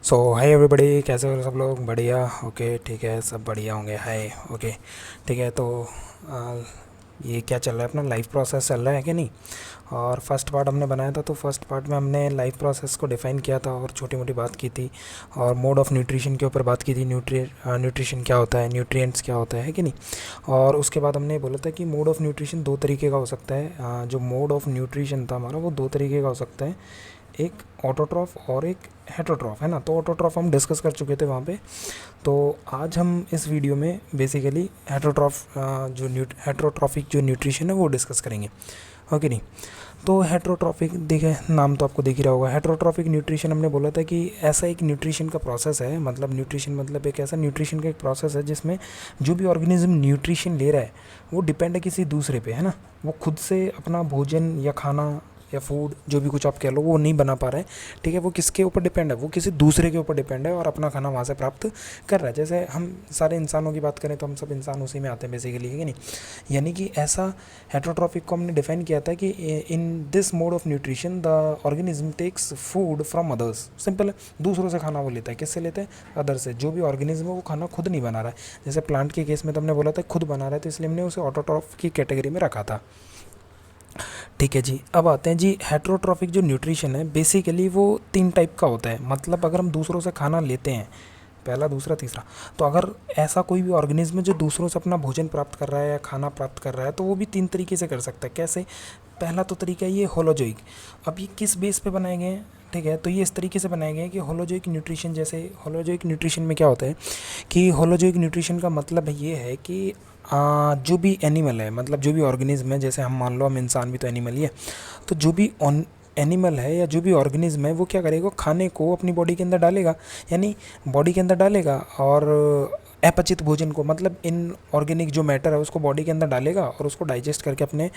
सो hi everybody, कैसे हो सब लोग? बढ़िया। ओके, ठीक है, सब बढ़िया होंगे। हाय। ओके, ठीक है। तो आ, ये क्या चल रहा है? अपना लाइफ प्रोसेस चल रहा है कि नहीं? और फर्स्ट पार्ट हमने बनाया था, तो फर्स्ट पार्ट में हमने लाइफ प्रोसेस को डिफ़ाइन किया था और छोटी मोटी बात की थी, और मोड ऑफ़ न्यूट्रिशन के ऊपर बात की थी। न्यूट्रिशन क्या होता है, न्यूट्रिएंट्स क्या होता है कि नहीं? और उसके बाद हमने बोला था कि मोड ऑफ़ न्यूट्रिशन दो तरीके का हो सकता है। जो मोड ऑफ़ न्यूट्रिशन था हमारा, वो दो तरीके का हो सकता है, एक ऑटोट्रॉफ और एक हेटरोट्रॉफ, है ना। तो ऑटोट्रॉफ हम डिस्कस कर चुके थे वहाँ पे। तो आज हम इस वीडियो में बेसिकली हेटरोट्रॉफिक जो न्यूट्रिशन है वो डिस्कस करेंगे, ओके नहीं? तो हेटरोट्रॉफिक, देखे नाम तो आपको दिख ही रहा होगा। हेटरोट्रॉफिक न्यूट्रिशन हमने बोला था कि ऐसा एक न्यूट्रिशन का प्रोसेस है, मतलब न्यूट्रिशन मतलब एक ऐसा न्यूट्रिशन का एक प्रोसेस है जिसमें जो भी ऑर्गेनिज्म न्यूट्रिशन ले रहा है वो डिपेंड है किसी दूसरे पे, है ना। वो खुद से अपना भोजन या खाना या फूड, जो भी कुछ आप कह लो, वो नहीं बना पा रहा है। ठीक है, वो किसके ऊपर डिपेंड है? वो किसी दूसरे के ऊपर डिपेंड है और अपना खाना वहाँ से प्राप्त कर रहा है। जैसे हम सारे इंसानों की बात करें तो हम सब इंसान उसी में आते हैं बेसिकली, है कि नहीं? यानी कि ऐसा हेटरोट्रॉफिक को हमने डिफाइन किया था कि in this mode of nutrition the organism takes food from others. Simple है, दूसरों से खाना वो लेता है। किससे लेते हैं? अदर से। जो भी ऑर्गेनिज्म है वो खाना खुद नहीं बना रहा है। जैसे प्लांट के केस में तो हमने बोला था खुद बना रहा है, तो इसलिए हमने उसे ऑटोट्रॉफ की कैटेगरी में रखा था। ठीक है जी, अब आते हैं जी, हेटरोट्रॉफिक जो न्यूट्रिशन है बेसिकली वो तीन टाइप का होता है। मतलब अगर हम दूसरों से खाना लेते हैं, पहला, दूसरा, तीसरा, तो अगर ऐसा कोई भी ऑर्गेनिज्म है जो दूसरों से अपना भोजन प्राप्त कर रहा है या खाना प्राप्त कर रहा है, तो वो भी तीन तरीके से कर सकता है। कैसे? पहला तो तरीका है ये होलोजोइक। अब ये किस बेस पे बनाए गए हैं? ठीक है, तो ये इस तरीके से बनाए गए हैं कि होलोजोइक न्यूट्रिशन, जैसे होलोजोइक न्यूट्रिशन में क्या होता है कि होलोजोइक न्यूट्रिशन का मतलब ये है कि जो भी एनिमल है, मतलब जो भी ऑर्गेनिज्म है, जैसे हम मान लो हम इंसान भी तो एनिमल ही है, तो जो भी एनिमल है या जो भी ऑर्गेनिज्म है वो क्या करेगा? खाने को अपनी बॉडी के अंदर डालेगा, यानी बॉडी के अंदर डालेगा, और अपचित भोजन को, मतलब इन ऑर्गेनिक जो मैटर है उसको बॉडी के अंदर डालेगा और उसको डाइजेस्ट करके अपने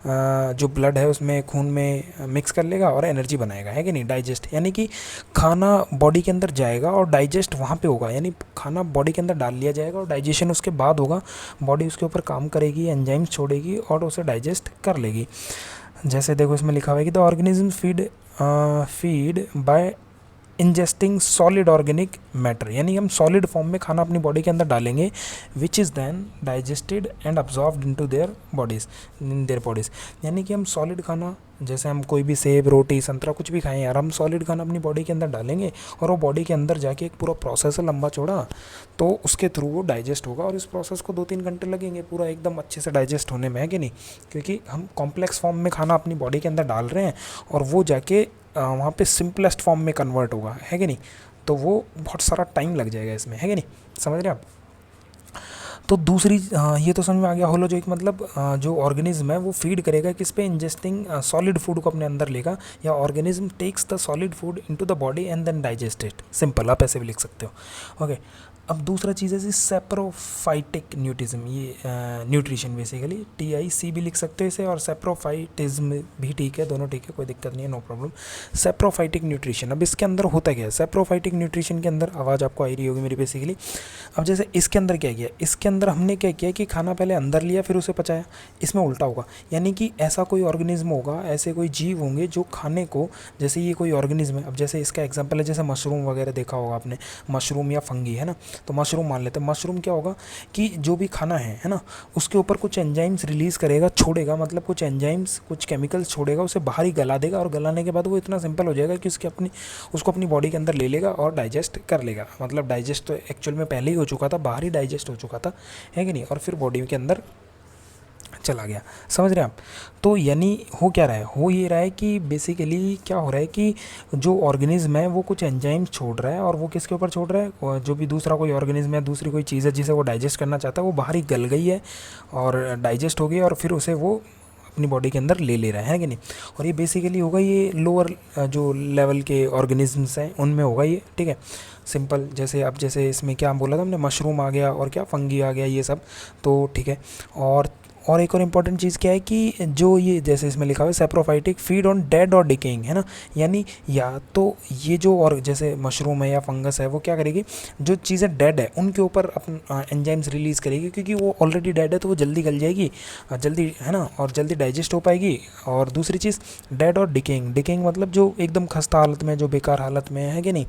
जो ब्लड है उसमें, खून में मिक्स कर लेगा और एनर्जी बनाएगा, है कि नहीं? डाइजेस्ट, यानी कि खाना बॉडी के अंदर जाएगा और डाइजेस्ट वहाँ पे होगा, यानी खाना बॉडी के अंदर डाल लिया जाएगा और डाइजेशन उसके बाद होगा। बॉडी उसके ऊपर काम करेगी, एंजाइम्स छोड़ेगी और उसे डाइजेस्ट कर लेगी। जैसे देखो इसमें लिखा हुआ है कि the organism feed by ingesting solid organic matter, यानी हम सॉलिड फॉर्म में खाना अपनी बॉडी के अंदर डालेंगे, which is then digested and absorbed into their bodies. यानी कि हम सॉलिड खाना, जैसे हम कोई भी सेब, रोटी, संतरा, कुछ भी खाएं यार, हम सॉलिड खाना अपनी बॉडी के अंदर डालेंगे और वो बॉडी के अंदर जाके एक पूरा प्रोसेस है लंबा चौड़ा, तो उसके थ्रू वो डाइजेस्ट होगा। और इस प्रोसेस को 2-3 घंटे लगेंगे पूरा एकदम अच्छे से डाइजेस्ट होने में, है कि नहीं? क्योंकि हम कॉम्प्लेक्स फॉर्म में खाना अपनी बॉडी के अंदर डाल रहे हैं और वो जाके वहाँ पे सिंपलेस्ट फॉर्म में कन्वर्ट होगा, है कि नहीं? तो वो बहुत सारा टाइम लग जाएगा इसमें, है कि नहीं? समझ रहे हैं आप? तो दूसरी, ये तो समझ में आ गया। होलोजोइक मतलब जो ऑर्गेनिज्म है वो फीड करेगा किस पे? इंजेस्टिंग सॉलिड फूड को अपने अंदर लेगा, या organism takes the solid food into the body and then digest it. Simple, आप ऐसे भी लिख सकते हो, ओके। अब दूसरा चीज़ है जी सेप्रोफाइटिक न्यूट्रिज्म, ये न्यूट्रिशन बेसिकली TIC भी लिख सकते हो इसे, और सेप्रोफाइटिज्म भी ठीक है, दोनों ठीक है, कोई दिक्कत नहीं है, नो प्रॉब्लम। सेप्रोफाइटिक न्यूट्रिशन, अब इसके अंदर होता क्या है? सेप्रोफाइटिक न्यूट्रिशन के अंदर, आवाज़ आपको आ रही होगी मेरी बेसिकली। अब जैसे इसके अंदर क्या किया, इसके अंदर हमने क्या किया कि खाना पहले अंदर लिया फिर उसे पचाया। इसमें उल्टा होगा, यानी कि ऐसा कोई ऑर्गेनिज्म होगा, ऐसे कोई जीव होंगे जो खाने को, जैसे ये कोई ऑर्गेनिज्म है, अब जैसे इसका एग्जांपल है जैसे मशरूम वगैरह देखा होगा आपने, मशरूम या फंगी, है ना। तो मशरूम मान लेते हैं, मशरूम क्या होगा कि जो भी खाना है ना, उसके ऊपर कुछ एंजाइम्स रिलीज़ करेगा, छोड़ेगा, मतलब कुछ एंजाइम्स, कुछ केमिकल्स छोड़ेगा, उसे बाहर ही गला देगा, और गलाने के बाद वो इतना सिंपल हो जाएगा कि उसको अपनी बॉडी के अंदर ले लेगा और डाइजेस्ट कर लेगा। मतलब डाइजेस्ट तो एक्चुअल में पहले ही हो चुका था, बाहर ही डाइजेस्ट हो चुका था, है कि नहीं? और फिर बॉडी के अंदर चला गया। समझ रहे हैं आप? तो यानी हो क्या रहा है? हो ये रहा है कि बेसिकली क्या हो रहा है कि जो ऑर्गेनिज्म है वो कुछ एंजाइम्स छोड़ रहा है, और वो किसके ऊपर छोड़ रहा है? और जो भी दूसरा कोई ऑर्गेनिज्म है, दूसरी कोई चीज़ है जिसे वो डाइजेस्ट करना चाहता है, वो बाहर ही गल गई है और डाइजेस्ट हो गई, और फिर उसे वो अपनी बॉडी के अंदर ले रहा है कि नहीं? और ये बेसिकली होगा, ये लोअर जो लेवल के ऑर्गेनिजम्स हैं उनमें होगा ये, ठीक है। सिंपल, जैसे अब जैसे इसमें क्या बोला था हमने, मशरूम आ गया और क्या फंगी आ गया, ये सब तो ठीक है। और एक और इम्पॉर्टेंट चीज़ क्या है कि जो ये जैसे इसमें लिखा हुआ है सेप्रोफाइटिक फीड ऑन डेड और डिकेइंग, है ना। यानी या तो ये जो, और जैसे मशरूम है या फंगस है, वो क्या करेगी? जो चीज़ें डेड है उनके ऊपर अपन एंजाइम्स रिलीज़ करेगी, क्योंकि वो ऑलरेडी डेड है तो वो जल्दी गल जाएगी, जल्दी, है ना, और जल्दी डाइजेस्ट हो पाएगी। और दूसरी चीज़ डेड और डिकेइंग, डिकेइंग मतलब जो एकदम खस्ता हालत में, जो बेकार हालत में है कि नहीं,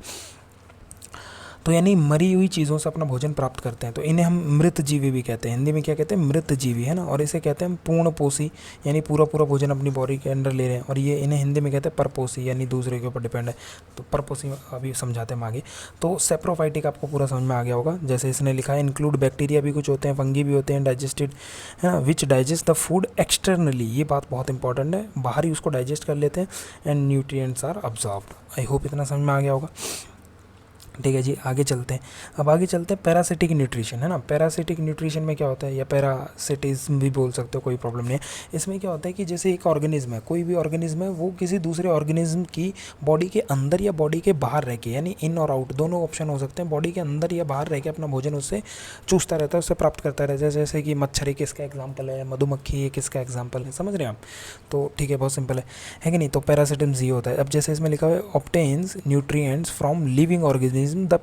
तो यानी मरी हुई चीज़ों से अपना भोजन प्राप्त करते हैं, तो इन्हें हम मृत जीवी भी कहते हैं। हिंदी में क्या कहते हैं? मृत जीवी, है ना। और इसे कहते हैं हम पूर्णपोषी, यानी पूरा पूरा भोजन अपनी बॉडी के अंदर ले रहे हैं। और ये इन्हें हिंदी में कहते हैं परपोषी, यानी दूसरे के ऊपर डिपेंड है। तो परपोषी अभी समझाते हैं हम आगे। तो सेप्रोफाइटिक आपको पूरा समझ में आ गया होगा। जैसे इसने लिखा है इंक्लूड बैक्टीरिया भी कुछ होते हैं, फंगी भी होते हैं, डाइजेस्टेड, है ना, विच डाइजेस्ट द फूड एक्सटर्नली। ये बात बहुत इंपॉर्टेंट है, बाहर ही उसको डाइजेस्ट कर लेते हैं। And nutrients are absorbed. I hope इतना समझ में आ गया होगा। ठीक है जी, आगे चलते हैं। अब आगे चलते हैं पैरासिटिक न्यूट्रिशन, है ना। पैरासिटिक न्यूट्रिशन में क्या होता है, या पैरासिटिज्म भी बोल सकते हो, कोई प्रॉब्लम नहीं है। इसमें क्या होता है कि जैसे एक ऑर्गेनिज्म है, कोई भी ऑर्गेनिज्म है, वो किसी दूसरे ऑर्गेनिज्म की बॉडी के अंदर या बॉडी के बाहर रह के, यानी इन और आउट दोनों ऑप्शन हो सकते हैं, बॉडी के अंदर या बाहर रह के अपना भोजन उससे चूसता रहता है, उससे प्राप्त करता रहता है। जैसे कि मच्छर एक इसका एग्जाम्पल है, मधुमक्खी एक इसका एग्जाम्पल है, समझ रहे हैं आप। तो ठीक है, बहुत सिंपल है कि नहीं। तो पैरासिटिज्म ये होता है। अब जैसे इसमें लिखा हुआ है obtains nutrients from living organism. The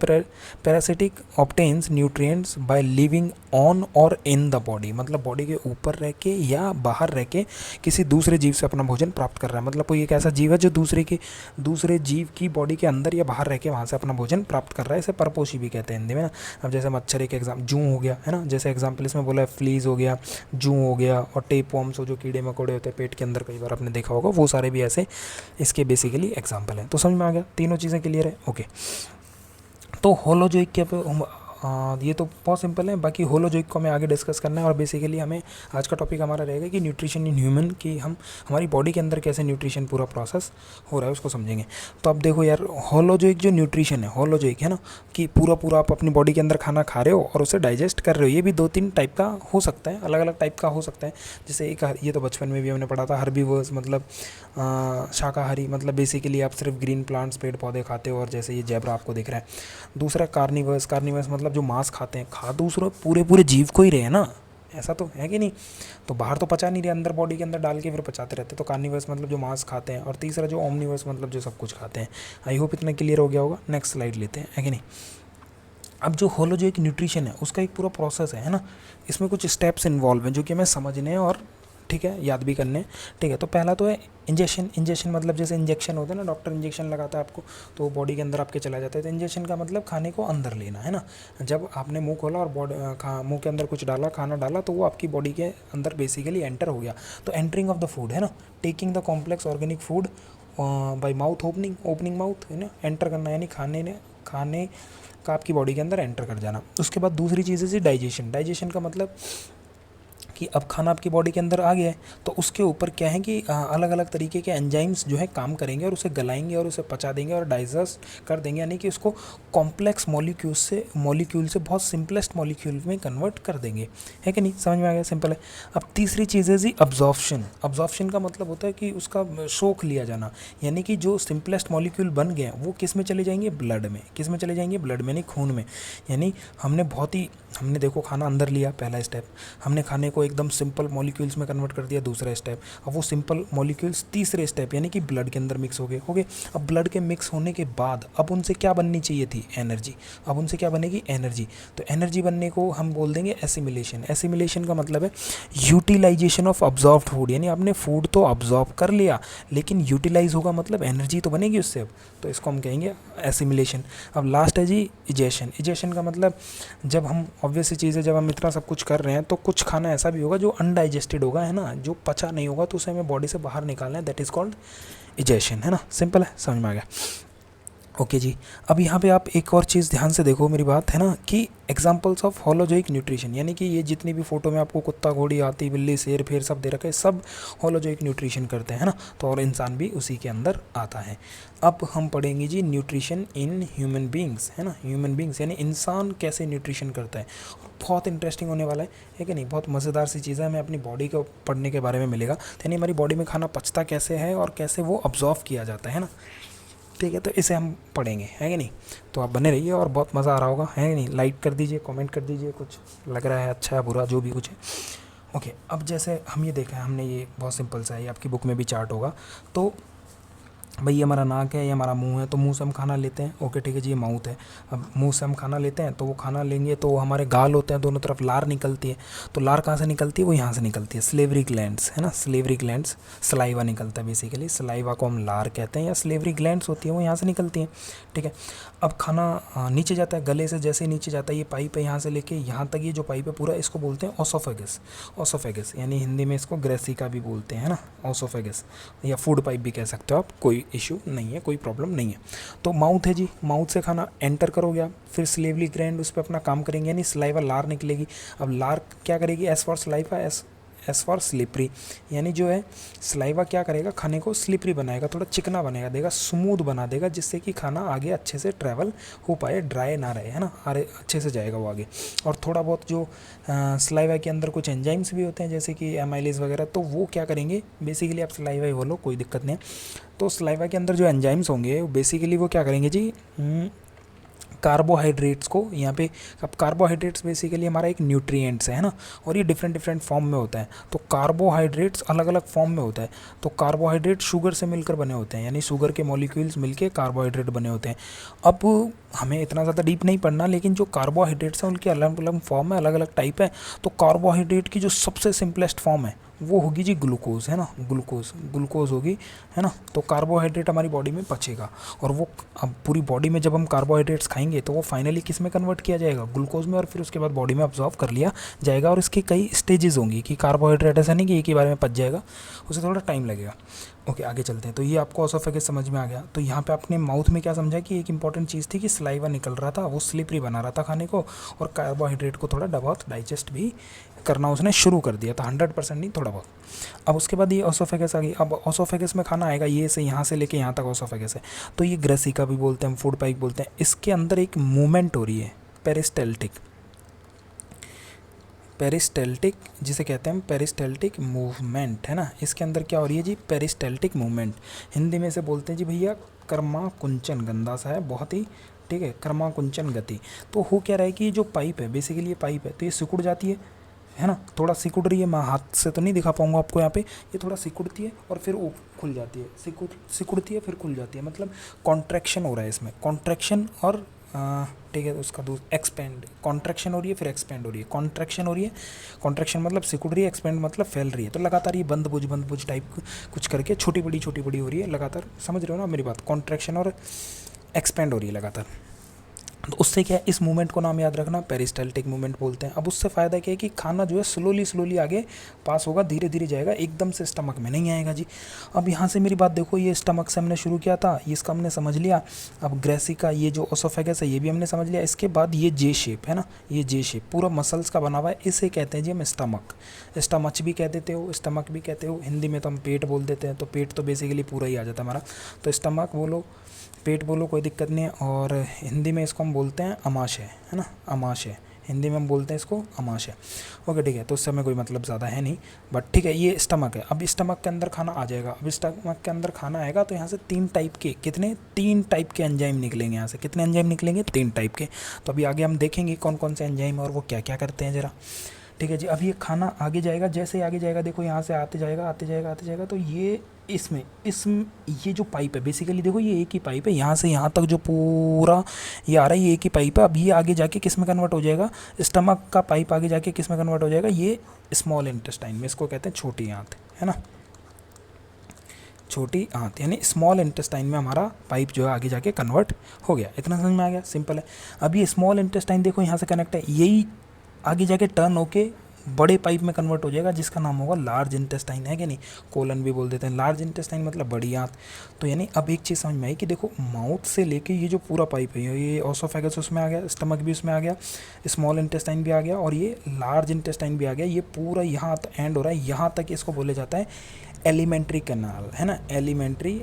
parasitic obtains nutrients by living on और इन द बॉडी, मतलब बॉडी के ऊपर रह के या बाहर रह के किसी दूसरे जीव से अपना भोजन प्राप्त कर रहा है। मतलब कोई एक ऐसा जीव है जो दूसरे जीव की बॉडी के अंदर या बाहर रह के वहाँ से अपना भोजन प्राप्त कर रहा है। इसे परपोषी भी कहते हैं हिंदी में ना। अब जैसे मच्छर एक जूं हो गया, है ना, जैसे एग्जाम्पल इसमें बोला है फ्लीज हो गया, जूं हो गया, और टेपवर्म्स हो, जो कीड़े मकोड़े होते हैं पेट के अंदर, कई बार आपने देखा होगा, वो सारे भी ऐसे इसके बेसिकली एग्जाम्पल हैं। तो समझ में आ गया, तीनों चीज़ें क्लियर है। ओके, तो होलोजोइक के ये तो बहुत सिंपल है। बाकी होलोजोइक को हमें आगे डिस्कस करना है। और बेसिकली हमें आज का टॉपिक हमारा रहेगा कि न्यूट्रिशन इन ह्यूमन, कि हम हमारी बॉडी के अंदर कैसे न्यूट्रिशन पूरा प्रोसेस हो रहा है उसको समझेंगे। तो अब देखो यार, होलोजोइक जो न्यूट्रिशन है, होलोजोइक है ना, कि पूरा आप अपनी बॉडी के अंदर खाना खा रहे हो और उसे डाइजेस्ट कर रहे हो। ये भी 2-3 टाइप का हो सकता है, अलग अलग टाइप का हो सकता है। जैसे एक, ये तो बचपन में भी हमने पढ़ा था, हर्बीवर्स मतलब शाकाहारी, मतलब बेसिकली आप सिर्फ ग्रीन प्लांट्स, पेड़ पौधे खाते हो, और जैसे ये जैबरा आपको दिख रहा है। दूसरा कार्निवर्स, कार्निवर्स मतलब जो मांस खाते हैं, खा दूसरों पूरे जीव को ही रहे हैं ना, ऐसा तो है कि नहीं। तो बाहर तो पचा नहीं रहे, अंदर बॉडी के अंदर डाल के फिर पचाते रहते हैं। तो कार्निवर्स मतलब जो मांस खाते हैं। और तीसरा जो ओमनिवर्स मतलब जो सब कुछ खाते हैं। आई होप इतना क्लियर हो गया होगा। नेक्स्ट स्लाइड लेते हैं, है कि नहीं। अब जो होलोजोइक न्यूट्रिशन है उसका एक पूरा प्रोसेस है ना। इसमें कुछ स्टेप्स इन्वॉल्व हैं जो कि हमें समझने हैं और ठीक है याद भी करने हैं। ठीक है, तो पहला तो है इंजेक्शन। इंजेक्शन मतलब जैसे इंजेक्शन होता है ना, डॉक्टर इंजेक्शन लगाता है आपको, तो बॉडी के अंदर आपके चला जाता है। तो इंजेक्शन का मतलब खाने को अंदर लेना, है ना। जब आपने मुंह खोला और मुंह के अंदर कुछ डाला, खाना डाला, तो वो आपकी बॉडी के अंदर बेसिकली एंटर हो गया। तो एंटरिंग ऑफ द फूड, है ना, taking the complex organic food by mouth, opening mouth, है ना, एंटर करना, यानी खाने का आपकी बॉडी के अंदर एंटर कर जाना। उसके बाद दूसरी चीज़ है डाइजेशन। डाइजेशन का मतलब कि अब खाना आपकी बॉडी के अंदर आ गया है, तो उसके ऊपर क्या है कि अलग अलग तरीके के एंजाइम्स जो है काम करेंगे और उसे गलाएंगे और उसे पचा देंगे और डाइजेस्ट कर देंगे, यानी कि उसको कॉम्प्लेक्स मॉलिक्यूल से बहुत सिंपलेस्ट मॉलिक्यूल में कन्वर्ट कर देंगे, है कि नहीं। समझ में आ गया, सिंपल है। अब तीसरी चीज़ है जी अब्जॉर्प्शन। अब्जॉर्प्शन का मतलब होता है कि उसका सोख लिया जाना, यानी कि जो सिंपलेस्ट मॉलिक्यूल बन गए वो किस में चले जाएंगे, ब्लड में। किस में चले जाएंगे, ब्लड में, यानी खून में। यानी हमने देखो खाना अंदर लिया, पहला स्टेप। हमने खाने को एकदम सिंपल मॉलिक्यूल्स में कन्वर्ट कर दिया, दूसरा स्टेप। अब वो सिंपल मॉलिक्यूल्स तीसरे स्टेप, यानी कि ब्लड के अंदर मिक्स हो गए। अब ब्लड के मिक्स होने के बाद अब उनसे क्या बननी चाहिए थी, एनर्जी। अब उनसे क्या बनेगी, एनर्जी। तो एनर्जी बनने को हम बोल देंगे एसिमिलेशन। एसिमिलेशन का मतलब है यूटिलाइजेशन ऑफ ऑब्जॉर्व्ड फूड, यानी आपने फूड तो ऑब्जॉर्व कर लिया लेकिन यूटिलाइज होगा, मतलब एनर्जी तो बनेगी उससे। अब तो इसको हम कहेंगे एसिमिलेशन। अब लास्ट है जी इजेशन। इजेशन का मतलब जब हम, ऑब्वियस चीज़ है, जब हम इतना सब कुछ कर रहे हैं तो कुछ खाना ऐसा भी होगा जो अनडाइजेस्टेड होगा, है ना, जो पचा नहीं होगा, तो उसे हमें बॉडी से बाहर निकालना है, दैट इज़ कॉल्ड इजेशन, है ना। सिंपल है, समझ में आ गया। ओके जी, अब यहाँ पे आप एक और चीज़ ध्यान से देखो मेरी बात, है ना, कि एग्जांपल्स ऑफ होलोजोइक न्यूट्रिशन, यानी कि ये जितनी भी फोटो में आपको कुत्ता, घोड़ी, हाथी, बिल्ली, शेर, फेर सब दे रखे हैं, सब होलोजोइक न्यूट्रिशन करते हैं, है ना। तो और इंसान भी उसी के अंदर आता है। अब हम पढ़ेंगे जी न्यूट्रिशन इन ह्यूमन बींग्स, है ना। ह्यूमन बींग्स यानी इंसान कैसे न्यूट्रिशन करता है। बहुत इंटरेस्टिंग होने वाला है कि नहीं, बहुत मज़ेदार सी चीज़ है। हमें अपनी बॉडी को पढ़ने के बारे में मिलेगा, यानी हमारी बॉडी में खाना पचता कैसे है और कैसे वो ऑब्जॉर्व किया जाता है ना। ठीक है, तो इसे हम पढ़ेंगे, है कि नहीं। तो आप बने रहिए और बहुत मज़ा आ रहा होगा, है कि नहीं। लाइक कर दीजिए, कमेंट कर दीजिए, कुछ लग रहा है अच्छा है बुरा, जो भी कुछ है। ओके, अब जैसे हम ये देखा है, हमने ये बहुत सिंपल सा है, ये आपकी बुक में भी चार्ट होगा। तो भाई ये हमारा नाक है, ये हमारा मुंह है, तो मुंह से हम खाना लेते हैं, ओके ठीक है जी, ये माउथ है। अब मुंह से हम खाना लेते हैं तो वो खाना लेंगे तो हमारे गाल होते हैं, दोनों तरफ लार निकलती है। तो लार कहाँ से निकलती है? वो यहाँ से निकलती है, स्लेवरी ग्लैंड्स है ना, स्लेवरी ग्लैंड्स, सलाइवा निकलता है बेसिकली, सलाइवा को हम लार कहते हैं, या स्लेवरी ग्लैंड्स होती है वो यहाँ से निकलती हैं, ठीक है। अब खाना नीचे जाता है, गले से जैसे नीचे जाता है, ये पाइप है, यहाँ से लेके यहाँ तक ये जो पाइप है पूरा, इसको बोलते हैं ओसोफेगस। ओसोफेगस यानी हिंदी में इसको ग्रेसिका भी बोलते हैं ना, ओसोफेगस, या फूड पाइप भी कह सकते हो आप, कोई इशू नहीं है, कोई प्रॉब्लम नहीं है। तो माउथ है जी, माउथ से खाना एंटर करोगे आप, फिर स्लेवरी ग्लैंड उस पर अपना काम करेंगे, यानी सलाइवा लार निकलेगी। अब लार क्या करेगी? S for saliva, S for slippery, यानी जो है सलाइवा क्या करेगा? खाने को स्लिपरी बनाएगा, थोड़ा चिकना बनाएगा, देगा, स्मूथ बना देगा, जिससे कि खाना आगे अच्छे से ट्रैवल हो पाए, ड्राई ना रहे, है ना, अरे अच्छे से जाएगा वो आगे। और थोड़ा बहुत जो सलाइवा के अंदर कुछ एंजाइम्स भी होते हैं, जैसे कि एमाइलेज वगैरह, तो वो क्या करेंगे? बेसिकली आप सलाइवा ही बोलो, कोई दिक्कत नहीं है। तो सलाइवा के अंदर जो एंजाइम्स होंगे बेसिकली वो क्या करेंगे जी? कार्बोहाइड्रेट्स को यहाँ पे, अब कार्बोहाइड्रेट्स बेसिकली हमारा एक न्यूट्रिएंट्स है ना, और ये डिफरेंट डिफरेंट फॉर्म में होता है। तो कार्बोहाइड्रेट्स अलग अलग फॉर्म में होता है। तो कार्बोहाइड्रेट शुगर से मिलकर बने होते हैं, यानी शुगर के मॉलिक्यूल्स मिलके कार्बोहाइड्रेट बने होते हैं। अब हमें इतना ज़्यादा डीप नहीं पढ़ना, लेकिन जो कार्बोहाइड्रेट्स हैं उनकी अलग अलग फॉर्म है, अलग अलग टाइप है। तो कार्बोहाइड्रेट की जो सबसे सिंपलेस्ट फॉर्म है वो होगी जी ग्लूकोज, है ना, ग्लूकोज होगी, है ना। तो कार्बोहाइड्रेट हमारी बॉडी में पचेगा, और वो अब पूरी बॉडी में जब हम कार्बोहाइड्रेट्स खाएंगे तो वो फाइनली किस में कन्वर्ट किया जाएगा? ग्लूकोज में, और फिर उसके बाद बॉडी में अब्जॉर्व कर लिया जाएगा। और इसकी कई स्टेजेस होंगी कि कार्बोहाइड्रेट ऐसा नहीं कि एक ही बार में पच जाएगा, उसे थोड़ा टाइम लगेगा। ओके आगे चलते हैं। तो ये आपको ओसोफेगस समझ में आ गया। तो यहाँ पे आपने माउथ में क्या समझा कि एक इंपॉर्टेंट चीज़ थी कि सलाइवा निकल रहा था, वो स्लिपरी बना रहा था खाने को, और कार्बोहाइड्रेट को थोड़ा बहुत डाइजेस्ट भी करना उसने शुरू कर दिया था, 100% नहीं, थोड़ा बहुत। अब उसके बाद ये ओसोफेगस आ गई। अब ओसोफेगस में खाना आएगा, ये से यहाँ से लेके यहाँ तक ओसोफेगस है। तो ये ग्रेसिका भी बोलते हैं, फूड पाइप बोलते हैं। इसके अंदर एक मूवमेंट हो रही है, पेरिस्टेल्टिक, पेरिस्टेल्टिक जिसे कहते हैं हम, पेरिस्टेल्टिक मूवमेंट, है ना। इसके अंदर क्या हो रही है जी? पेरिस्टेल्टिक मूवमेंट। हिंदी में से बोलते हैं जी भैया कर्माकुंचन, गंदा सा है बहुत ही, ठीक है, कर्माकुंचन गति। तो हो क्या रहा है कि जो पाइप है, बेसिकली ये पाइप है, तो ये सिकुड़ जाती है ना, थोड़ा सिकुड़ रही है। मैं हाथ से तो नहीं दिखा पाऊंगा आपको यहाँ पे, ये थोड़ा सिकुड़ती है और फिर वो खुल जाती है, सिकुड़ती है फिर खुल जाती है, मतलब कॉन्ट्रैक्शन हो रहा है इसमें, कॉन्ट्रैक्शन और ठीक है, उसका एक्सपेंड, कॉन्ट्रैक्शन हो रही है फिर एक्सपेंड हो रही है, कॉन्ट्रैक्शन हो रही है, कॉन्ट्रैक्शन मतलब सिकुड़ रही है, एक्सपेंड मतलब फैल रही है। तो लगातार ये बंद बुझ टाइप कुछ करके छोटी बड़ी हो रही है लगातार, समझ रहे हो ना मेरी बात? कॉन्ट्रैक्शन और एक्सपेंड हो रही है लगातार। तो उससे क्या है, इस मूवमेंट को नाम याद रखना, पेरिस्टाल्टिक मूवमेंट बोलते हैं। अब उससे फ़ायदा क्या है कि खाना जो है स्लोली आगे पास होगा, धीरे धीरे जाएगा, एकदम से स्टमक में नहीं आएगा जी। अब यहाँ से मेरी बात देखो, ये स्टमक से हमने शुरू किया था, ये इसका हमने समझ लिया। अब ग्रेसिका, ये जो ओसोफेगस है, ये भी हमने समझ लिया। इसके बाद ये जे शेप है ना, ये जे शेप पूरा मसल्स का बना हुआ है, इसे कहते हैं जी हम स्टमक, स्टमच भी कह देते हो, स्टमक भी कहते हो, हिंदी में तो हम पेट बोल देते हैं। तो पेट तो बेसिकली पूरा ही आ जाता है हमारा, तो स्टमक बोलो, पेट बोलो, कोई दिक्कत नहीं है। और हिंदी में इसको हम बोलते हैं अमाशय, है ना, अमाशय, हिंदी में हम बोलते हैं इसको अमाशय। ओके ठीक है, तो उससे हमें कोई मतलब ज़्यादा है नहीं, बट ठीक है, ये स्टमक है। अब स्टमक के अंदर खाना आ जाएगा। अब स्टमक के अंदर खाना आएगा तो यहाँ से 3 टाइप के, कितने, 3 टाइप के एंजाइम निकलेंगे। यहाँ से कितने एंजाइम निकलेंगे? 3 टाइप के। तो अभी आगे हम देखेंगे कौन कौन से एंजाइम और वो क्या क्या करते हैं ज़रा, ठीक है जी। अब ये खाना आगे जाएगा, जैसे आगे जाएगा देखो, यहाँ से आते जाएगा, तो ये इसमें ये जो पाइप है बेसिकली देखो, ये एक ही पाइप है, यहाँ से यहाँ तक जो पूरा ये आ रहा है, ये एक ही पाइप है। अब ये आगे जाके किस में कन्वर्ट हो जाएगा? स्टमक का पाइप आगे जाके किस में कन्वर्ट हो जाएगा? ये स्मॉल इंटेस्टाइन में, इसको कहते हैं छोटी आंत, है ना, छोटी आंत, यानी स्मॉल इंटेस्टाइन में हमारा पाइप जो है आगे जाके कन्वर्ट हो गया। इतना समझ में आ गया? सिंपल है। अब ये स्मॉल इंटेस्टाइन देखो यहाँ से कनेक्ट है, यही आगे जाके टर्न होके बड़े पाइप में कन्वर्ट हो जाएगा, जिसका नाम होगा लार्ज इंटेस्टाइन, है कि नहीं, कोलन भी बोल देते हैं। लार्ज इंटेस्टाइन मतलब बड़ी आंत। तो यानी अब एक चीज़ समझ में आई कि देखो, माउथ से लेके ये जो पूरा पाइप है, ये ओसोफेगस उसमें आ गया, स्टमक भी उसमें आ गया, स्मॉल इंटेस्टाइन भी आ गया, और ये लार्ज इंटेस्टाइन भी आ गया। ये पूरा यहाँ एंड हो रहा है, यहाँ तक इसको बोले जाता है एलिमेंट्री कैनाल, है ना, एलिमेंट्री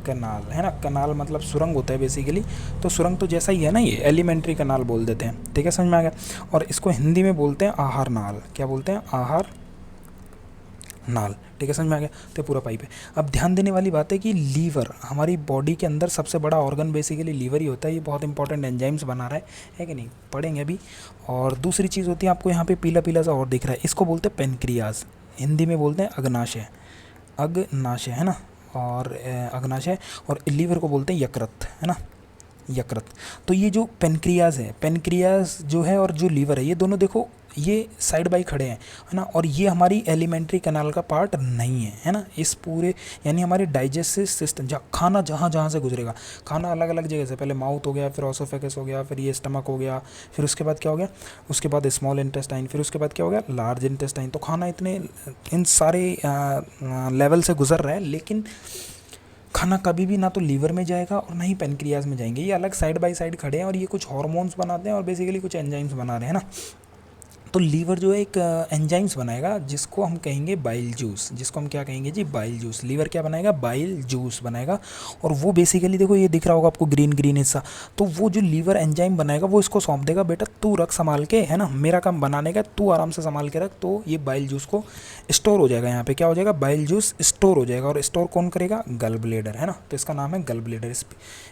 कनाल, है ना। कनाल मतलब सुरंग होता है बेसिकली, तो सुरंग तो जैसा ही है ना, ये एलिमेंट्री कनाल बोल देते हैं, ठीक है, समझ में आ गया। और इसको हिंदी में बोलते हैं आहार नाल, क्या बोलते हैं? आहार नाल, ठीक है, समझ में आ गया। तो पूरा पाइप है। अब ध्यान देने वाली बात है कि लीवर, हमारी बॉडी के अंदर सबसे बड़ा ऑर्गन बेसिकली लीवर ही होता है। ये बहुत इंपॉर्टेंट एंजाइम्स बना रहा है कि नहीं, पढ़ेंगे अभी। और दूसरी चीज़ होती है, आपको यहाँ पे पीला पीला सा और दिख रहा है, इसको बोलते हैं पेनक्रियाज, हिंदी में बोलते हैं अग्नाशय, है ना। और अग्नाशय, और लीवर को बोलते हैं यकृत, है ना, यकृत। तो ये जो पेनक्रियाज है, पेनक्रियाज जो है और जो लीवर है, ये दोनों देखो ये साइड बाई खड़े हैं, है ना, और ये हमारी एलिमेंट्री कैनाल का पार्ट नहीं है ना, इस पूरे यानी हमारे डाइजेस्टिव सिस्टम, जहाँ खाना जहाँ जहाँ से गुजरेगा, खाना अलग अलग जगह से, पहले माउथ हो गया, फिर ऑसोफेगस हो गया, फिर ये स्टमक हो गया, फिर उसके बाद क्या हो गया, उसके बाद स्मॉल इंटेस्टाइन, फिर उसके बाद क्या हो गया, लार्ज इंटेस्टाइन। तो खाना इतने इन सारे लेवल से गुजर रहा है, लेकिन खाना कभी भी ना तो लीवर में जाएगा और ना ही पेनक्रियाज में जाएंगे, ये अलग साइड बाय साइड खड़े हैं और ये कुछ हार्मोन्स बनाते हैं और बेसिकली कुछ एंजाइम्स बना रहे हैं ना। तो लीवर जो है एक एंजाइम्स बनाएगा जिसको हम कहेंगे बाइल जूस, जिसको हम क्या कहेंगे जी, बाइल जूस। लीवर क्या बनाएगा, बाइल जूस बनाएगा। और वो बेसिकली देखो ये दिख रहा होगा आपको ग्रीन ग्रीन हिस्सा, तो वो जो लीवर एंजाइम बनाएगा वो इसको सौंप देगा, बेटा तू रख संभाल के, है ना, मेरा काम बनाने का, तू आराम से संभाल के रख। तो ये बाइल जूस को स्टोर हो जाएगा, यहाँ पे क्या हो जाएगा, बाइल जूस स्टोर हो जाएगा। और स्टोर कौन करेगा, गल ब्लेडर, है ना, तो इसका नाम है गल ब्लेडर।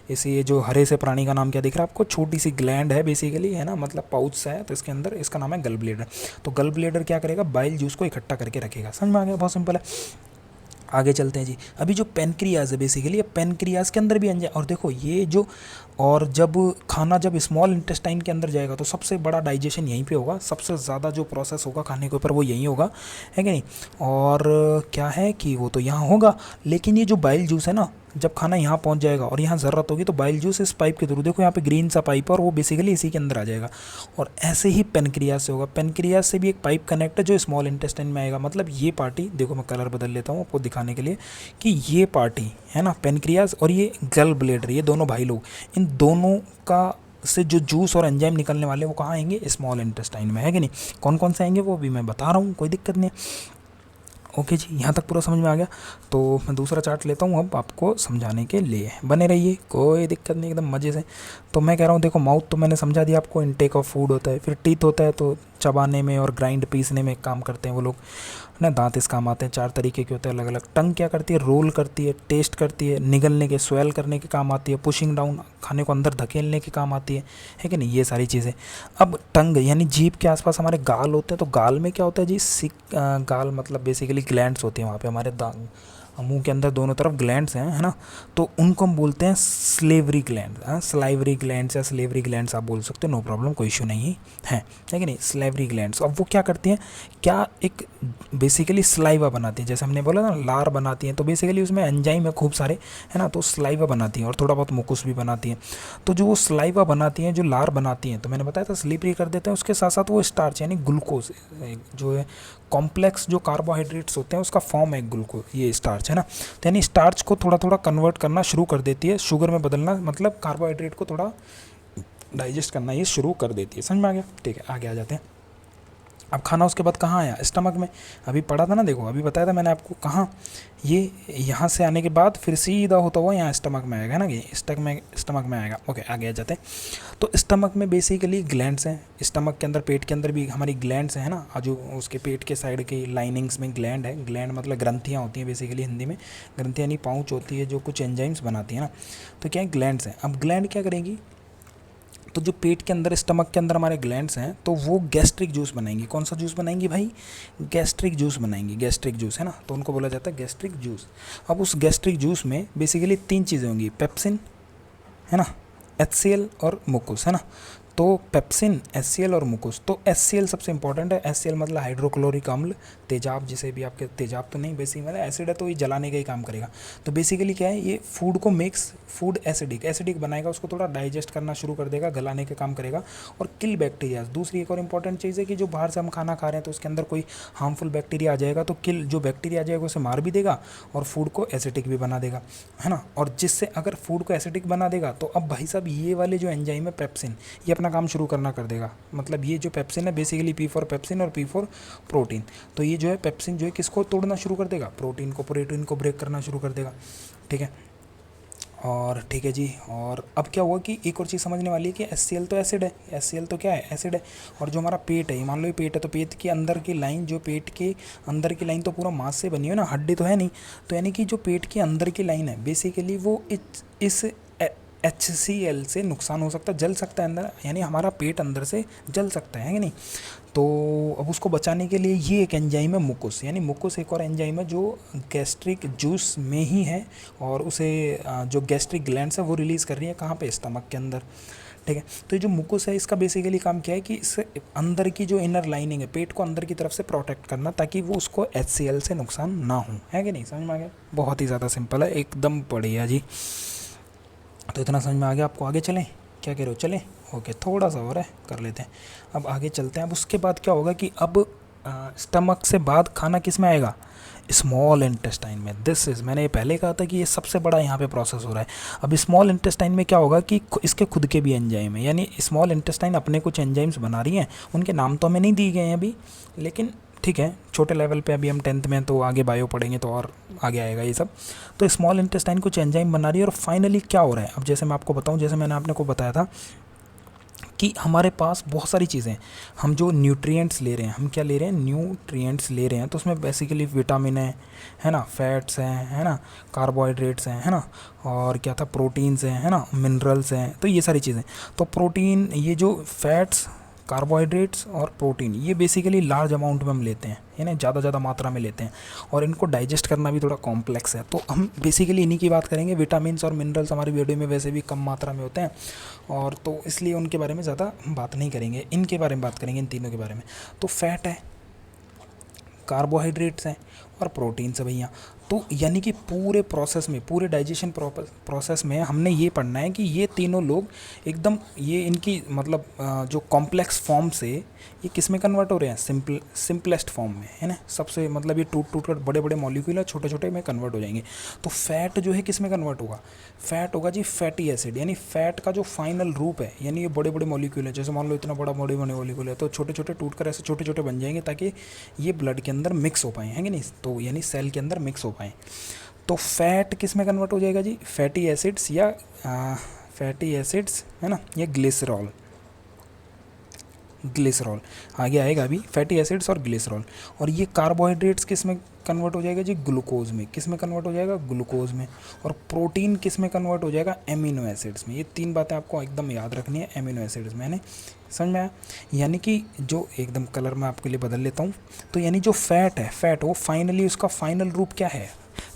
इसे ये जो हरे से प्राणी का नाम क्या दिख रहा है आपको, छोटी सी ग्लैंड है बेसिकली, है ना, मतलब पाउच सा है, तो इसके अंदर इसका नाम है गल ब्लेडर। तो गल ब्लेडर क्या करेगा, बाइल जूस को इकट्ठा करके रखेगा। समझ में आ गया, बहुत सिंपल है। आगे चलते हैं जी। अभी जो पेनक्रियाज है बेसिकली, पेनक्रियाज के अंदर भी एंजाइम, और देखो ये जो, और जब खाना जब स्मॉल इंटेस्टाइन के अंदर जाएगा तो सबसे बड़ा डाइजेशन यहीं पे होगा, सबसे ज़्यादा जो प्रोसेस होगा खाने के ऊपर वो यहीं होगा, है कि नहीं। और क्या है कि वो तो यहाँ होगा, लेकिन ये जो बाइल जूस है ना, जब खाना यहाँ पहुँच जाएगा और यहाँ ज़रूरत होगी तो बाइल जूस इस पाइप के थ्रू, देखो यहाँ पे ग्रीन सा पाइप है और वो बेसिकली इसी के अंदर आ जाएगा। और ऐसे ही पेनक्रियाज से होगा, पेनक्रियाज से भी एक पाइप कनेक्ट है जो स्मॉल इंटेस्टाइन में आएगा। मतलब ये पार्टी देखो, मैं कलर बदल लेता हूँ आपको दिखाने के लिए कि ये पार्टी है ना पेनक्रियाज, और ये गल ब्लेडर, ये दोनों भाई लोग, इन दोनों का से जो जूस और एंजाइम निकलने वाले वो कहाँ आएंगे, स्मॉल इंटेस्टाइन में, है कि नहीं। कौन कौन से आएंगे वो भी मैं बता रहा हूँ, कोई दिक्कत नहीं है। ओके जी, यहाँ तक पूरा समझ में आ गया। तो मैं दूसरा चार्ट लेता हूँ अब आपको समझाने के लिए, बने रहिए, कोई दिक्कत नहीं, एकदम मज़े से। तो मैं कह रहा हूँ देखो, माउथ तो मैंने समझा दिया आपको, इनटेक ऑफ फूड होता है, फिर टीथ होता है तो चबाने में और ग्राइंड पीसने में काम करते हैं वो लोग ना, दांत इस काम आते हैं, 4 तरीके के होते हैं अलग अलग। टंग क्या करती है, रोल करती है, टेस्ट करती है, निगलने के, स्वेल करने के काम आती है, पुशिंग डाउन, खाने को अंदर धकेलने के काम आती है कि नहीं, ये सारी चीज़ें। अब टंग यानी जीभ के आसपास हमारे गाल होते हैं, तो गाल में क्या होता है जी, गाल मतलब बेसिकली ग्लैंड्स होती हैं वहाँ पे हमारे मुंह के अंदर दोनों तरफ ग्लैंड्स हैं, है ना, तो उनको हम बोलते हैं स्लेवरी ग्लैंड, स्लाइवरी ग्लैंड्स या स्लेवरी ग्लैंड्स आप बोल सकते हो, नो प्रॉब्लम, कोई इशू नहीं है कि नहीं, स्लेवरी ग्लैंड्स। अब वो क्या करती हैं, क्या एक बेसिकली स्लाइवा बनाती है, जैसे हमने बोला ना लार बनाती हैं, तो बेसिकली उसमें एंजाइम है खूब सारे, है ना, तो स्लाइवा बनाती हैं और थोड़ा बहुत मुकुस भी बनाती हैं। तो जो वो स्लाइवा बनाती हैं, जो लार बनाती हैं, तो मैंने बताया था स्लीपरी कर देते हैं, उसके साथ साथ वो स्टार्च यानी ग्लूकोज जो है, कॉम्प्लेक्स जो कार्बोहाइड्रेट्स होते हैं उसका फॉर्म है ग्लूकोज, ये स्टार्च है ना, तो यानी स्टार्च को थोड़ा थोड़ा कन्वर्ट करना शुरू कर देती है, शुगर में बदलना, मतलब कार्बोहाइड्रेट को थोड़ा डाइजेस्ट करना ये शुरू कर देती है। समझ में आ गया, ठीक है, आगे आ जाते हैं। अब खाना उसके बाद कहाँ आया, स्टमक में, अभी पढ़ा था ना, देखो अभी बताया था मैंने आपको, कहाँ, ये यहाँ से आने के बाद फिर सीधा होता हुआ यहाँ स्टमक में आएगा ना, कि स्टमक में आएगा। ओके, आगे आ जाते हैं। तो स्टमक में बेसिकली ग्लैंड्स हैं, स्टमक के अंदर, पेट के अंदर भी हमारी ग्लैंड्स हैं, है ना, जो उसके पेट के साइड की लाइनिंग्स में ग्लैंड है, ग्लैंड मतलब ग्रंथियाँ होती हैं बेसिकली हिंदी में, ग्रंथियाँ यानी पाउच होती है जो कुछ एंजाइम्स बनाती है ना, तो क्या है, ग्लैंड्स हैं। अब ग्लैंड क्या करेंगी, तो जो पेट के अंदर, स्टमक के अंदर हमारे ग्लैंड्स हैं, तो वो गैस्ट्रिक जूस बनाएंगी। कौन सा जूस बनाएंगी भाई, गैस्ट्रिक जूस बनाएंगी, गैस्ट्रिक जूस, है ना, तो उनको बोला जाता है गैस्ट्रिक जूस। अब उस गैस्ट्रिक जूस में बेसिकली 3 चीज़ें होंगी, पेप्सिन, है ना, HCl और मुकुस, है ना। तो पेप्सिन, HCl और मुकुस। तो HCl सबसे इंपॉर्टेंट है, HCl मतलब हाइड्रोक्लोरिक अम्ल, तेजाब, जिसे भी आपके, तेजाब तो नहीं बेसिकली मतलब एसिड है, तो ये जलाने का ही काम करेगा। तो बेसिकली क्या है, ये फूड को मेक्स फूड एसिडिक बनाएगा, उसको थोड़ा डाइजेस्ट करना शुरू कर देगा, गलाने का काम करेगा और किल बैक्टीरिया। दूसरी एक और इंपॉर्टेंट चीज़ है कि जो बाहर से हम खाना खा रहे हैं तो उसके अंदर कोई हार्मफुल बैक्टीरिया आ जाएगा, तो किल, जो बैक्टीरिया आ जाएगा उसे मार भी देगा और फूड को एसिडिक भी बना देगा, है ना। और जिससे अगर फूड को एसिडिक बना देगा तो अब भाई साहब ये वाले जो एंजाइम है पेप्सिन, ये अपना काम शुरू करना कर देगा। मतलब ये जो पेप्सिन है बेसिकली P फॉर पेप्सिन और P फॉर प्रोटीन, तो ये जो है पेप्सिन जो है किसको तोड़ना शुरू कर देगा, प्रोटीन को ब्रेक करना शुरू कर देगा, ठीक है। और ठीक है जी, और अब क्या हुआ कि एक और चीज़ समझने वाली है कि HCl तो एसिड है, HCl तो क्या है, एसिड है। और जो हमारा पेट है, ये मान लो ये पेट है, तो पेट के अंदर की लाइन, जो पेट के अंदर की लाइन तो पूरा मांस से बनी है ना, हड्डी तो है नहीं, तो यानी कि जो पेट के अंदर की लाइन है बेसिकली वो इस HCl से नुकसान हो सकता है, जल सकता है अंदर, यानी हमारा पेट अंदर से जल सकता है कि नहीं। तो अब उसको बचाने के लिए ये एक एंजाइम है मुकुस, यानी मुकुस एक और एंजाइम है जो गैस्ट्रिक जूस में ही है, और उसे जो गैस्ट्रिक ग्लैंड्स है वो रिलीज़ कर रही है कहाँ पे, स्टमक के अंदर, ठीक है। तो ये जो मुकुस है इसका बेसिकली काम क्या है कि इससे अंदर की जो इनर लाइनिंग है पेट को अंदर की तरफ से प्रोटेक्ट करना, ताकि वो उसको HCl से नुकसान ना हो, है कि नहीं, समझ में आ गया। बहुत ही ज़्यादा सिंपल है, एकदम बढ़िया जी। तो इतना समझ में आ गया आपको, आगे चलें, क्या कह रहे हो, चलें, ओके, थोड़ा सा और है, कर लेते हैं, अब आगे चलते हैं। अब उसके बाद क्या होगा कि अब स्टमक से बाद खाना किस में आएगा, स्मॉल इंटेस्टाइन में। दिस इज़, मैंने ये पहले कहा था कि ये सबसे बड़ा यहाँ पे प्रोसेस हो रहा है। अब स्मॉल इंटेस्टाइन में क्या होगा कि इसके खुद के भी एंजाइम है, यानी स्मॉल इंटेस्टाइन अपने कुछ एंजाइम्स बना रही हैं, उनके नाम तो हमें नहीं दिए गए हैं अभी, लेकिन ठीक है, छोटे लेवल पे, अभी हम 10th में, तो आगे बायो पढ़ेंगे तो और आगे आएगा ये सब। तो स्मॉल इंटेस्टाइन कुछ एंजाइम बना रही है, और फाइनली क्या हो रहा है, अब जैसे मैं आपको बताऊं, जैसे मैंने आपने को बताया था कि हमारे पास बहुत सारी चीज़ें, हम जो न्यूट्रिएंट्स ले रहे हैं, हम क्या ले रहे हैं, न्यूट्रिएंट्स ले रहे हैं, तो उसमें बेसिकली विटामिन है ना, फैट्स हैं, है ना, कार्बोहाइड्रेट्स हैं, है ना, और क्या था, प्रोटीन्स हैं, है ना, मिनरल्स हैं, तो ये सारी चीज़ें। तो प्रोटीन, ये जो फैट्स, कार्बोहाइड्रेट्स और प्रोटीन, ये बेसिकली लार्ज अमाउंट में हम लेते हैं, है ना, ज़्यादा मात्रा में लेते हैं, और इनको डाइजेस्ट करना भी थोड़ा कॉम्प्लेक्स है। तो हम बेसिकली इन्हीं की बात करेंगे। विटामिन्स और मिनरल्स हमारी बॉडी में वैसे भी कम मात्रा में होते हैं, और तो इसलिए उनके बारे में ज़्यादा बात नहीं करेंगे, इनके बारे में बात करेंगे, इन तीनों के बारे में। तो फैट है, कार्बोहाइड्रेट्स हैं, और प्रोटीन्स है भैया। तो यानी कि पूरे प्रोसेस में, पूरे डाइजेशन प्रोसेस में हमने ये पढ़ना है कि ये तीनों लोग एकदम, ये इनकी मतलब जो कॉम्प्लेक्स फॉर्म से ये किस में कन्वर्ट हो रहे हैं, सिंपलेस्ट फॉर्म में, है ना, सबसे मतलब ये टूट कर बड़े बड़े मॉलिक्यूल छोटे छोटे में कन्वर्ट हो जाएंगे। तो फैट जो है किस में कन्वर्ट होगा, फैट होगा जी फैटी एसिड, यानी फैट का जो फाइनल रूप है, यानी ये बड़े बड़े मॉलिक्यूल है, जैसे मान लो इतना बड़ा बड़े बड़े मॉलिक्यूल है, तो छोटे छोटे टूट कर ऐसे छोटे छोटे बन जाएंगे, ताकि ये ब्लड के अंदर मिक्स हो पाए, है कि नहीं, तो यानी सेल के अंदर मिक्स हो पाए। तो फैट किस में कन्वर्ट हो जाएगा जी, फैटी एसिड्स, या फैटी एसिड्स, है ना, या ग्लिसरॉल, ग्लिसरॉल आगे आएगा अभी, फैटी एसिड्स और ग्लिसरॉल। और ये कार्बोहाइड्रेट्स किस में कन्वर्ट हो जाएगा जी, ग्लूकोज में, किस में कन्वर्ट हो जाएगा, ग्लूकोज में। और प्रोटीन किस में कन्वर्ट हो जाएगा, एमिनो एसिड्स में। ये तीन बातें आपको एकदम याद रखनी है, एमिनो एसिड्स में, है ना, समझ में आया। यानी कि जो एकदम कलर मैं आपके लिए बदल लेता हूँ, तो यानी जो फैट है, फैट वो फाइनली उसका फाइनल रूप क्या है,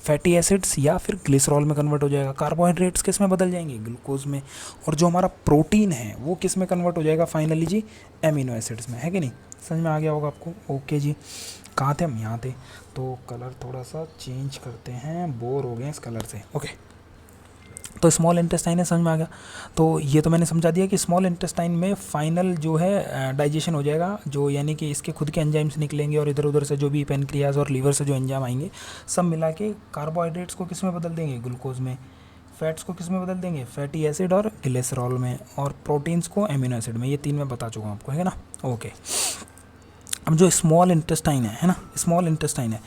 फैटी एसिड्स या फिर ग्लिसरॉल में कन्वर्ट हो जाएगा। कार्बोहाइड्रेट्स किस में बदल जाएंगे, ग्लूकोज में। और जो हमारा प्रोटीन है वो किस में कन्वर्ट हो जाएगा फाइनली जी, एमिनो एसिड्स में, है कि नहीं, समझ में आ गया होगा आपको। ओके जी, कहाँ थे हम, यहाँ थे। तो कलर थोड़ा सा चेंज करते हैं, बोर हो गए इस कलर से, ओके। तो स्मॉल इंटेस्टाइन है, समझ में आ गया। तो ये तो मैंने समझा दिया कि स्मॉल इंटेस्टाइन में फाइनल जो है डाइजेशन हो जाएगा, जो यानी कि इसके खुद के एंजाइम्स निकलेंगे, और इधर उधर से जो भी पेनक्रियाज और लीवर से जो एंजाइम आएंगे, सब मिला के कार्बोहाइड्रेट्स को किस में बदल देंगे, ग्लूकोज में। फैट्स को किस में बदल देंगे, फैटी एसिड और ग्लिसरॉल में। और प्रोटीन्स को एमिनो एसिड में। ये तीन मैं बता चुका हूँ आपको, है ना, ओके। अब जो स्मॉल इंटेस्टाइन है ना, स्मॉल इंटेस्टाइन है।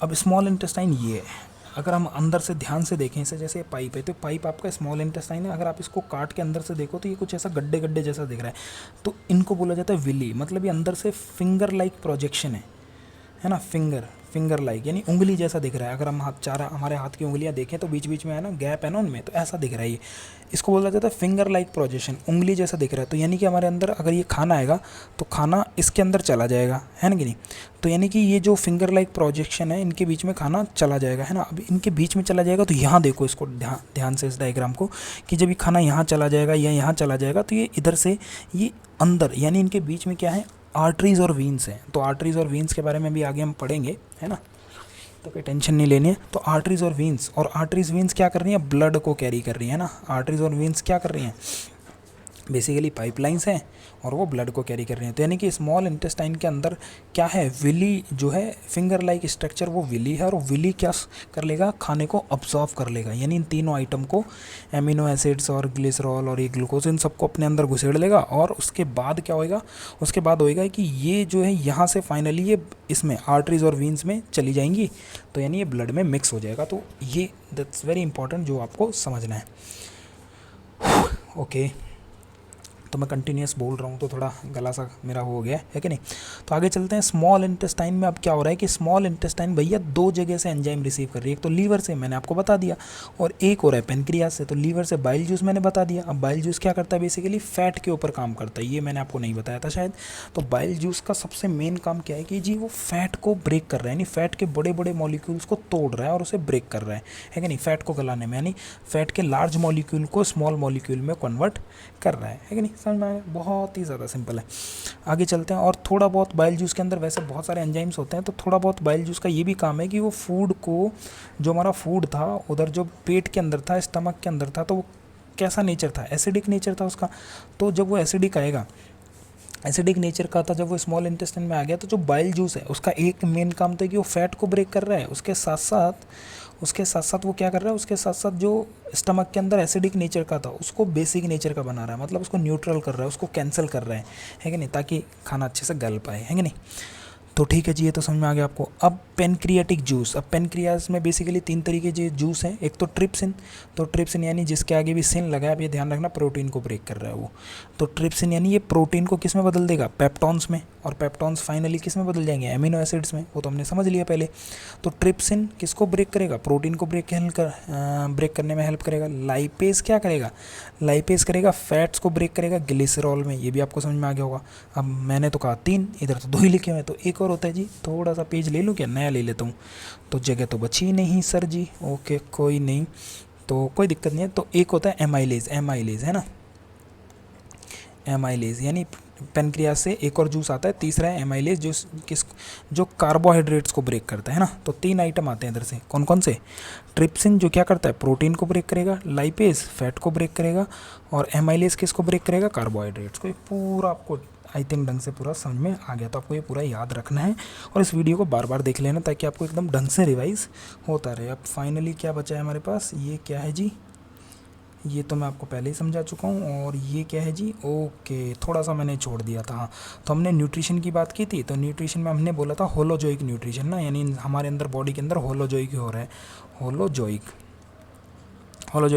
अब स्मॉल इंटेस्टाइन ये है, अगर हम अंदर से ध्यान से देखें इसे, जैसे पाइप है, तो पाइप आपका स्मॉल इंटेस्टाइन है। अगर आप इसको काट के अंदर से देखो तो ये कुछ ऐसा गड्ढे गड्ढे जैसा दिख रहा है, तो इनको बोला जाता है विली, मतलब ये अंदर से फिंगर लाइक प्रोजेक्शन है ना, फिंगर लाइक, यानी उंगली जैसा दिख रहा है। अगर हम हमारे हाथ की उंगलियां देखें तो बीच बीच में है ना गैप है ना उनमें, तो ऐसा दिख रहा है ये। इसको बोला जाता है फिंगर लाइक प्रोजेक्शन, उंगली जैसा दिख रहा है। तो यानी कि हमारे अंदर अगर ये खाना आएगा तो खाना इसके अंदर चला जाएगा, है ना कि नहीं। तो यानी कि ये जो फिंगर लाइक प्रोजेक्शन है, इनके बीच में खाना चला जाएगा, है ना। अब इनके बीच में चला जाएगा तो यहाँ देखो इसको ध्यान से, इस डायग्राम को, कि जब ये खाना यहाँ चला जाएगा या यहाँ चला जाएगा, तो ये इधर से ये अंदर, यानी इनके बीच में क्या है, आर्टरीज और वीन्स हैं। तो आर्टरीज और वीन्स के बारे में भी आगे हम पढ़ेंगे, है ना, तो कोई टेंशन नहीं लेनी है। तो आर्टरीज और वीन्स, और आर्टरीज वीन्स क्या कर रही हैं, ब्लड को कैरी कर रही है ना। आर्टरीज और वीन्स क्या कर रही हैं, बेसिकली पाइपलाइंस हैं, और वो ब्लड को कैरी कर रही हैं। तो यानी कि स्मॉल इंटेस्टाइन के अंदर क्या है, विली जो है, फिंगर लाइक स्ट्रक्चर, वो विली है। और विली क्या कर लेगा, खाने को अब्जॉर्व कर लेगा, यानी इन तीनों आइटम को, एमिनो एसिड्स और ग्लिसरॉल और ये ग्लूकोज, इन सबको अपने अंदर घुसेड़ लेगा। और उसके बाद क्या होएगा, उसके बाद होएगा कि ये जो है यहाँ से फाइनली ये इसमें आर्टरीज और वीन्स में चली जाएंगी, तो यानी ये ब्लड में मिक्स हो जाएगा। तो ये दैट्स वेरी इंपॉर्टेंट, जो आपको समझना है, ओके। तो मैं कंटिन्यूस बोल रहा हूँ तो थोड़ा गला सा मेरा हो गया है कि नहीं। तो आगे चलते हैं। स्मॉल इंटेस्टाइन में अब क्या हो रहा है कि स्मॉल इंटेस्टाइन भैया 2 जगह से एंजाइम रिसीव कर रही है, एक तो लीवर से मैंने आपको बता दिया, और एक हो रहा है पेनक्रियास से। तो लीवर से बाइल जूस मैंने बता दिया। अब बाइल जूस क्या करता है, बेसिकली फैट के ऊपर काम करता है, ये मैंने आपको नहीं बताया था शायद। तो बाइल जूस का सबसे मेन काम क्या है कि जी वो फैट को ब्रेक कर रहा है, यानी फैट के बड़े बड़े मॉलिक्यूल्स को तोड़ रहा है और उसे ब्रेक कर रहा है कि नहीं, फैट को गलाने में, यानी फैट के लार्ज मॉलिक्यूल को स्मॉल मॉलिक्यूल में कन्वर्ट कर रहा है कि नहीं। समझ में आया, बहुत ही ज़्यादा सिंपल है। आगे चलते हैं। और थोड़ा बहुत बाइल जूस के अंदर वैसे बहुत सारे एंजाइम्स होते हैं, तो थोड़ा बहुत बाइल जूस का ये भी काम है कि वो फूड को, जो हमारा फूड था उधर जो पेट के अंदर था, स्टमक के अंदर था, तो वो कैसा नेचर था, एसिडिक नेचर था उसका। तो जब वो एसिडिक आएगा, एसिडिक नेचर का था, जब वो स्मॉल इंटेस्टाइन में आ गया, तो जो बाइल जूस है उसका एक मेन काम था कि वो फैट को ब्रेक कर रहा है, उसके साथ साथ वो क्या कर रहा है, उसके साथ साथ जो स्टमक के अंदर एसिडिक नेचर का था उसको बेसिक नेचर का बना रहा है, मतलब उसको न्यूट्रल कर रहा है, उसको कैंसिल कर रहा है कि नहीं, ताकि खाना अच्छे से गल पाए, है कि नहीं। तो ठीक है जी, ये तो समझ में आ गया आपको। अब पेनक्रियाटिक जूस, अब पेनक्रियास में बेसिकली 3 तरीके के जूस हैं। एक तो ट्रिप्सिन, तो ट्रिप्सिन यानी जिसके आगे भी सिन लगा है, अब ये ध्यान रखना, प्रोटीन को ब्रेक कर रहा है वो। तो ट्रिप्सिन यानी ये प्रोटीन को किस में बदल देगा, पेप्टॉन्स में, और पेप्टॉन्स फाइनली किस में बदल जाएंगे, एमिनो एसिड्स में, वो तो हमने समझ लिया पहले। तो ट्रिप्सिन किसको ब्रेक करेगा, प्रोटीन को ब्रेक करने में हेल्प करेगा। लाइपेज क्या करेगा, लाइपेज करेगा फैट्स को ब्रेक करेगा ग्लिसरॉल में, ये भी आपको समझ में आ गया होगा। अब मैंने तो कहा 3, इधर तो 2 ही लिखे हुए हैं, तो एक और होता है जी, थोड़ा सा पेज ले लूँ क्या, नया ले लेता हूँ, तो जगह तो बची नहीं सर जी। ओके कोई नहीं, तो कोई दिक्कत नहीं है। तो एक होता है एमाइलेज, एमाइलेज है ना, एमाइलेज यानी पेनक्रियास से एक और जूस आता है, तीसरा है एमाइलेज, जो कार्बोहाइड्रेट्स को ब्रेक करता है ना। तो 3 आइटम आते हैं इधर से, कौन कौन से, ट्रिप्सिन जो क्या करता है, प्रोटीन को ब्रेक करेगा, लाइपेज फैट को ब्रेक करेगा, और एमाइलेज किसको ब्रेक करेगा, कार्बोहाइड्रेट्स को। ये पूरा आपको आई थिंक ढंग से पूरा समझ में आ गया, तो आपको ये पूरा याद रखना है और इस वीडियो को बार बार देख लेना ताकि आपको एकदम ढंग से रिवाइज होता रहे। अब फाइनली क्या बचा है हमारे पास, ये क्या है जी, ये तो मैं आपको पहले ही समझा चुका हूँ। और ये क्या है जी, ओके थोड़ा सा मैंने छोड़ दिया था। हाँ, तो हमने न्यूट्रिशन की बात की थी, तो न्यूट्रिशन में हमने बोला था होलोजोइक न्यूट्रिशन ना, यानी हमारे अंदर बॉडी के अंदर होलोजोइक हो रहा है, होलोजोइक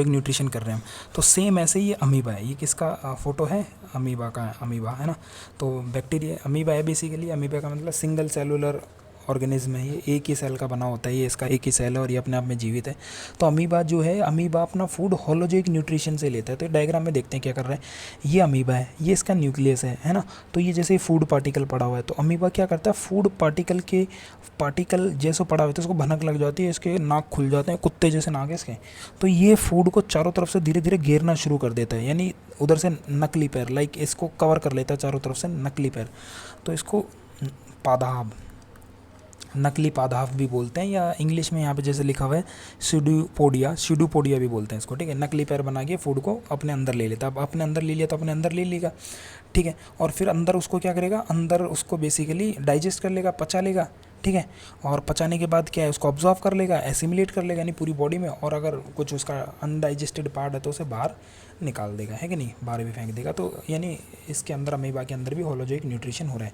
न्यूट्रिशन कर रहे हैं हम। तो सेम ऐसे ही ये अमीबा है, ये किसका फोटो है, अमीबा का है, अमीबा है ना। तो बैक्टीरिया अमीबा है बेसिकली, अमीबा का मतलब सिंगल सेलुलर ऑर्गेनिज्म है, ये एक ही सेल का बना होता है, ये इसका एक ही सेल है और ये अपने आप में जीवित है। तो अमीबा जो है, अमीबा अपना फूड होलोजोइक न्यूट्रिशन से लेता है। तो डायग्राम में देखते हैं क्या कर रहा है, ये अमीबा है, ये इसका न्यूक्लियस है ना। तो ये जैसे फूड पार्टिकल पड़ा हुआ है, तो अमीबा क्या करता है, फूड पार्टिकल जैसे पड़ा हुआ है तो उसको भनक लग जाती है, इसके नाक खुल जाते हैं, कुत्ते जैसे नाक है इसके। तो ये फूड को चारों तरफ से धीरे धीरे घेरना शुरू कर देता है, यानी उधर से नकली पैर, लाइक इसको कवर कर लेता है चारों तरफ से नकली पैर। तो इसको पादाब, नकली पादाफ भी बोलते हैं, या इंग्लिश में यहाँ पे जैसे लिखा हुआ है स्यूडोपोडिया भी बोलते हैं इसको, ठीक है। नकली पैर बना के फूड को अपने अंदर ले लेता है। अब अपने अंदर ले लिया तो अपने अंदर ले लेगा, ठीक है। और फिर अंदर उसको क्या करेगा, अंदर उसको बेसिकली डाइजेस्ट कर लेगा, पचा लेगा, ठीक है। और पचाने के बाद क्या है, उसको ऑब्जॉर्व कर लेगा, एसिमिलेट कर लेगा यानी पूरी बॉडी में, और अगर कुछ उसका अनडाइजेस्टेड पार्ट है तो उसे बाहर निकाल देगा, है कि नहीं, बाहर भी फेंक देगा। तो यानी इसके अंदर अमीबा के अंदर भी होलोजोइक न्यूट्रिशन हो रहा है।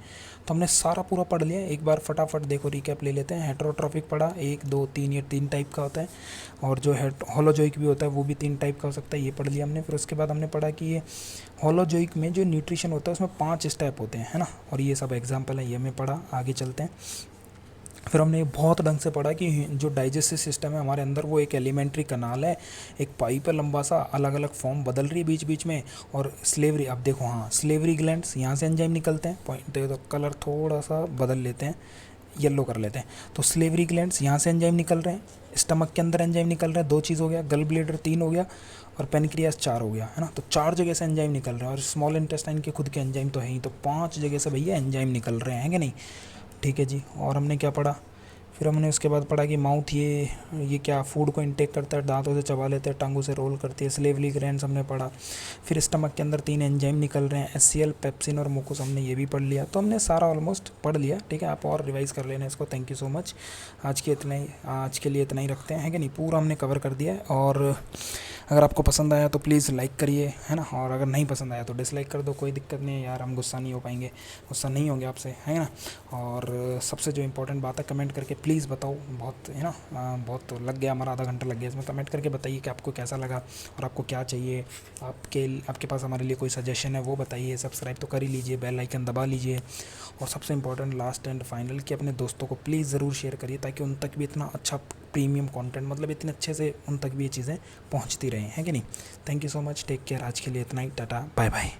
तो हमने सारा पूरा पढ़ लिया, एक बार फटाफट देखो रिकैप ले लेते हैं। हेटेरोट्रॉफिक पढ़ा, 1 2 3, ये 3 टाइप का होता है, और जो होलोजोइक भी होता है वो भी 3 टाइप का हो सकता है, ये पढ़ लिया हमने। फिर उसके बाद हमने पढ़ा कि ये होलोजोइक में जो न्यूट्रिशन होता है उसमें 5 स्टेप होते हैं, है ना, और ये सब एग्जाम्पल है, ये हमें पढ़ा। आगे चलते हैं। फिर हमने बहुत ढंग से पढ़ा कि जो डाइजेस्टिव सिस्टम है हमारे अंदर, वो एक एलिमेंट्री कनाल है, एक पाइप है लंबा सा, अलग अलग फॉर्म बदल रही है बीच बीच में। और स्लेवरी, अब देखो, हाँ स्लेवरी ग्लैंड्स, यहाँ से एंजाइम निकलते हैं, पॉइंट देखो, तो कलर थोड़ा सा बदल लेते हैं, येलो कर लेते हैं। तो स्लेवरी ग्लैंड्स, यहाँ से एंजाइम निकल रहे हैं, स्टमक के अंदर एंजाइम निकल रहे हैं, 2 चीज़ हो गया, गल ब्लेडर 3 हो गया, और पेनक्रियास 4 हो गया, है ना। तो 4 जगह से एंजाइम निकल रहे हैं, और स्मॉल इंटेस्टाइन के खुद के एंजाइम तो है ही, तो 5 जगह से भैया एंजाइम निकल रहे हैं कि नहीं, ठीक है जी। और हमने क्या पढ़ा, फिर हमने उसके बाद पढ़ा कि माउथ ये क्या फूड को इंटेक करता है, दांतों से चबा लेते हैं, टांगों से रोल करती है, स्लेवरी ग्लैंड्स हमने पढ़ा। फिर स्टमक के अंदर 3 एंजाइम निकल रहे हैं, एचसीएल, पेप्सिन और मुकोस, हमने ये भी पढ़ लिया। तो हमने सारा ऑलमोस्ट पढ़ लिया, ठीक है। आप और रिवाइज़ कर लेना इसको। Thank you so much. आज के लिए इतना ही रखते हैं, है कि नहीं, पूरा हमने कवर कर दिया है। और अगर आपको पसंद आया तो प्लीज़ लाइक करिए, है ना, और अगर नहीं पसंद आया तो डिसलाइक कर दो, कोई दिक्कत नहीं है यार, हम गुस्सा नहीं हो पाएंगे, गुस्सा नहीं होंगे आपसे, है ना। और सबसे जो इम्पोर्टेंट बात है, कमेंट करके प्लीज़ बताओ, बहुत है ना, बहुत लग गया हमारा, आधा घंटा लग गया इसमें। कमेंट करके बताइए कि आपको कैसा लगा और आपको क्या चाहिए, आपके पास हमारे लिए कोई सजेशन है वो बताइए। सब्सक्राइब तो कर ही लीजिए, बेल आइकन दबा लीजिए, और सबसे इंपॉर्टेंट लास्ट एंड फाइनल कि अपने दोस्तों को प्लीज़ ज़रूर शेयर करिए, ताकि उन तक भी इतना अच्छा प्रीमियम कंटेंट, मतलब इतने अच्छे से उन तक भी ये चीज़ें पहुंचती रहें, है कि नहीं। Thank you so much, take care, आज के लिए इतना ही, टाटा बाय बाय।